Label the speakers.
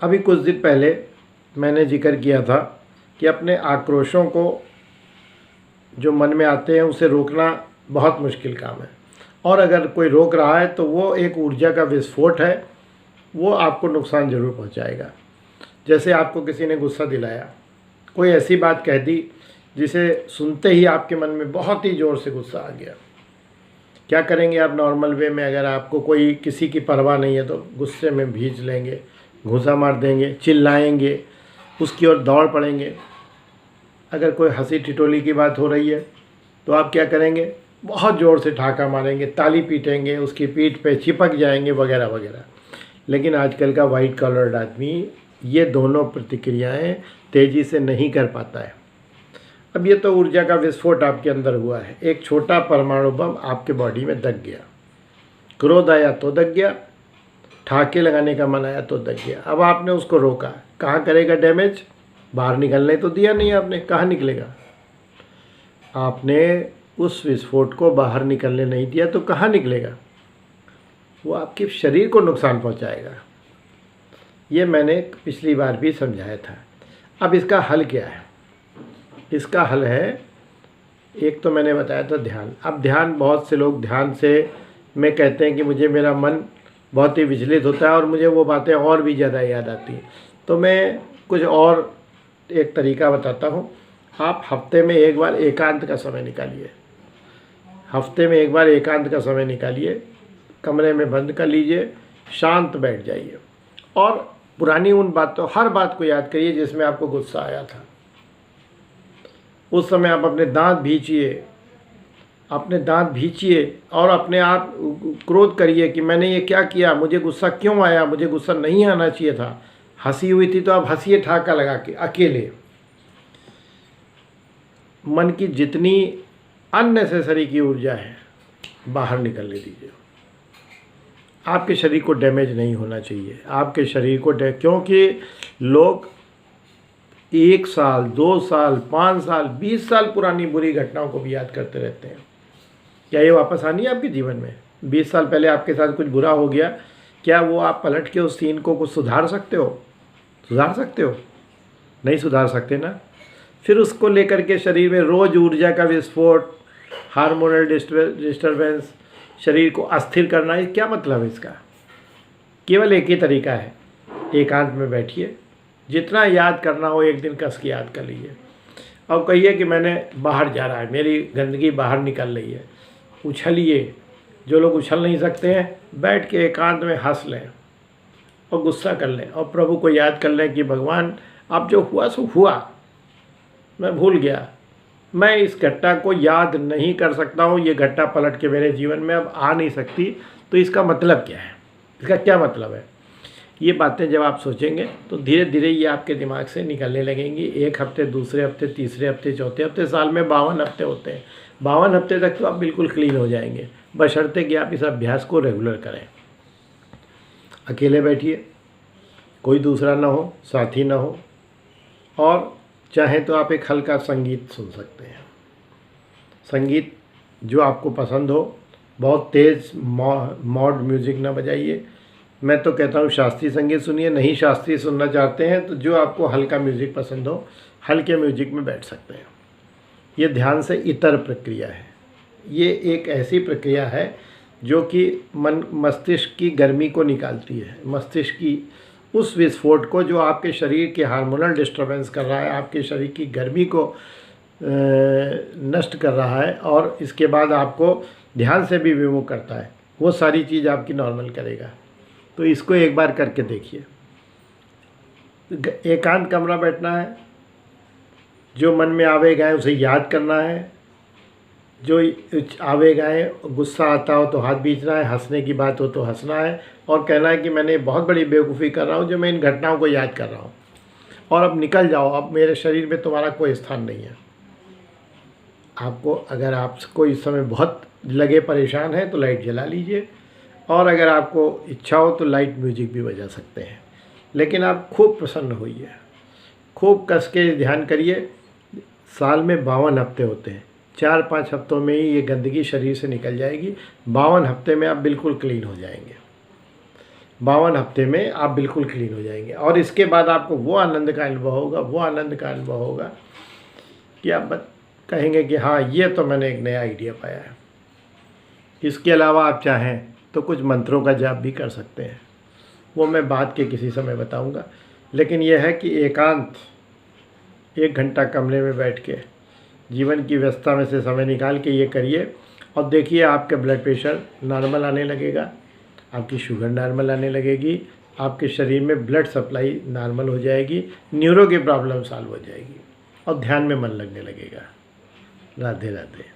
Speaker 1: अभी कुछ दिन पहले मैंने जिक्र किया था कि अपने आक्रोशों को जो मन में आते हैं उसे रोकना बहुत मुश्किल काम है, और अगर कोई रोक रहा है तो वो एक ऊर्जा का विस्फोट है, वो आपको नुकसान ज़रूर पहुंचाएगा। जैसे आपको किसी ने गुस्सा दिलाया, कोई ऐसी बात कह दी जिसे सुनते ही आपके मन में बहुत ही ज़ोर से गुस्सा आ गया। क्या करेंगे आप नॉर्मल वे में? अगर आपको कोई किसी की परवाह नहीं है तो गुस्से में भींच लेंगे, घूंसा मार देंगे, चिल्लाएंगे, उसकी ओर दौड़ पड़ेंगे। अगर कोई हंसी ठिठोली की बात हो रही है तो आप क्या करेंगे? बहुत ज़ोर से ठहाका मारेंगे, ताली पीटेंगे, उसकी पीठ पे चिपक जाएंगे वगैरह वगैरह। लेकिन आजकल का वाइट कॉलर्ड आदमी ये दोनों प्रतिक्रियाएं तेज़ी से नहीं कर पाता है। अब ये तो ऊर्जा का विस्फोट आपके अंदर हुआ है, एक छोटा परमाणु बम आपके बॉडी में दग गया। क्रोध आया तो दग गया, ठहाके लगाने का मन आया तो दग गया। अब आपने उसको रोका, कहाँ करेगा डैमेज? बाहर निकलने तो दिया नहीं आपने, कहाँ निकलेगा? आपने उस विस्फोट को बाहर निकलने नहीं दिया तो कहाँ निकलेगा? वो आपके शरीर को नुकसान पहुंचाएगा। ये मैंने पिछली बार भी समझाया था। अब इसका हल क्या है? इसका हल है, एक तो मैंने बताया था ध्यान। अब ध्यान, बहुत से लोग ध्यान से में कहते हैं कि मुझे मेरा मन बहुत ही विचलित होता है और मुझे वो बातें और भी ज़्यादा याद आती हैं। तो मैं कुछ और एक तरीका बताता हूँ। आप हफ्ते में एक बार एकांत का समय निकालिए। हफ्ते में एक बार एकांत का समय निकालिए, कमरे में बंद कर लीजिए, शांत बैठ जाइए और पुरानी उन बातों, हर बात को याद करिए जिसमें आपको गुस्सा आया था। उस समय आप अपने दांत भींचिए और अपने आप क्रोध करिए कि मैंने ये क्या किया, मुझे गुस्सा क्यों आया, मुझे गुस्सा नहीं आना चाहिए था। हंसी हुई थी तो आप हंसिए ठहाका लगा के अकेले। मन की जितनी अननेसेसरी की ऊर्जा है बाहर निकलने दीजिए। आपके शरीर को डैमेज नहीं होना चाहिए, आपके शरीर को क्योंकि लोग 1 साल, 2 साल, 5 साल, 20 साल पुरानी बुरी घटनाओं को भी याद करते रहते हैं। क्या ये वापस आनी है आपके जीवन में? 20 साल पहले आपके साथ कुछ बुरा हो गया, क्या वो आप पलट के उस सीन को कुछ सुधार सकते हो? नहीं सुधार सकते ना। फिर उसको लेकर के शरीर में रोज़ ऊर्जा का विस्फोट, हार्मोनल डिस्टर्बेंस, शरीर को अस्थिर करना, ये क्या मतलब है इसका? केवल एक ही तरीका है, एकांत में बैठिए, जितना याद करना हो एक दिन कस के याद कर लीजिए और कहिए कि मैंने बाहर जा रहा है, मेरी गंदगी बाहर निकल रही है। उछलिए। जो लोग उछल नहीं सकते हैं, बैठ के एकांत में हंस लें और गुस्सा कर लें और प्रभु को याद कर लें कि भगवान, अब जो हुआ सो हुआ, मैं भूल गया, मैं इस घटना को याद नहीं कर सकता हूँ, ये घटना पलट के मेरे जीवन में अब आ नहीं सकती, तो इसका मतलब क्या है, इसका क्या मतलब है? ये बातें जब आप सोचेंगे तो धीरे धीरे ये आपके दिमाग से निकलने लगेंगी। 1 हफ्ते, दूसरे हफ्ते, तीसरे हफ्ते, चौथे हफ्ते, साल में 52 हफ्ते होते हैं। 52 हफ्ते तक तो आप बिल्कुल क्लीन हो जाएंगे, बशर्ते कि आप इस अभ्यास को रेगुलर करें। अकेले बैठिए, कोई दूसरा ना हो, साथी ना हो, और चाहें तो आप एक हल्का संगीत सुन सकते हैं। संगीत जो आपको पसंद हो, बहुत तेज़ मॉड म्यूज़िक ना बजाइए। मैं तो कहता हूँ शास्त्रीय संगीत सुनिए। नहीं शास्त्रीय सुनना चाहते हैं तो जो आपको हल्का म्यूज़िक पसंद हो, हल्के म्यूज़िक में बैठ सकते हैं। ये ध्यान से इतर प्रक्रिया है। ये एक ऐसी प्रक्रिया है जो कि मस्तिष्क की गर्मी को निकालती है, मस्तिष्क की उस विस्फोट को जो आपके शरीर के हार्मोनल डिस्टर्बेंस कर रहा है, आपके शरीर की गर्मी को नष्ट कर रहा है और इसके बाद आपको ध्यान से भी विमुख करता है। वो सारी चीज़ आपकी नॉर्मल करेगा। तो इसको एक बार करके देखिए। एकांत कमरा बैठना है, जो मन में आवे गए उसे याद करना है, जो आवे गए, गुस्सा आता हो तो हाथ खींचना है, हंसने की बात हो तो हंसना है और कहना है कि मैंने बहुत बड़ी बेवकूफ़ी कर रहा हूँ जो मैं इन घटनाओं को याद कर रहा हूँ, और अब निकल जाओ, अब मेरे शरीर में तुम्हारा कोई स्थान नहीं है। आपको अगर आपको इस समय बहुत लगे परेशान है तो लाइट जला लीजिए, और अगर आपको इच्छा हो तो लाइट म्यूजिक भी बजा सकते हैं, लेकिन आप खूब प्रसन्न होइए, खूब कस के ध्यान करिए। साल में 52 हफ्ते होते हैं, 4-5 हफ्तों में ही ये गंदगी शरीर से निकल जाएगी। 52 हफ्ते में आप बिल्कुल क्लीन हो जाएंगे। 52 हफ्ते में आप बिल्कुल क्लीन हो जाएंगे। और इसके बाद आपको वो आनंद का अनुभव होगा कि आप कहेंगे कि हाँ, ये तो मैंने एक नया आइडिया पाया है। इसके अलावा आप चाहें तो कुछ मंत्रों का जाप भी कर सकते हैं, वो मैं बाद के किसी समय बताऊंगा। लेकिन यह है कि एकांत 1 घंटा कमरे में बैठ के जीवन की व्यस्तता में से समय निकाल के ये करिए और देखिए आपका ब्लड प्रेशर नॉर्मल आने लगेगा, आपकी शुगर नॉर्मल आने लगेगी, आपके शरीर में ब्लड सप्लाई नॉर्मल हो जाएगी, न्यूरो की प्रॉब्लम सॉल्व हो जाएगी और ध्यान में मन लगने लगेगा। राधे राधे।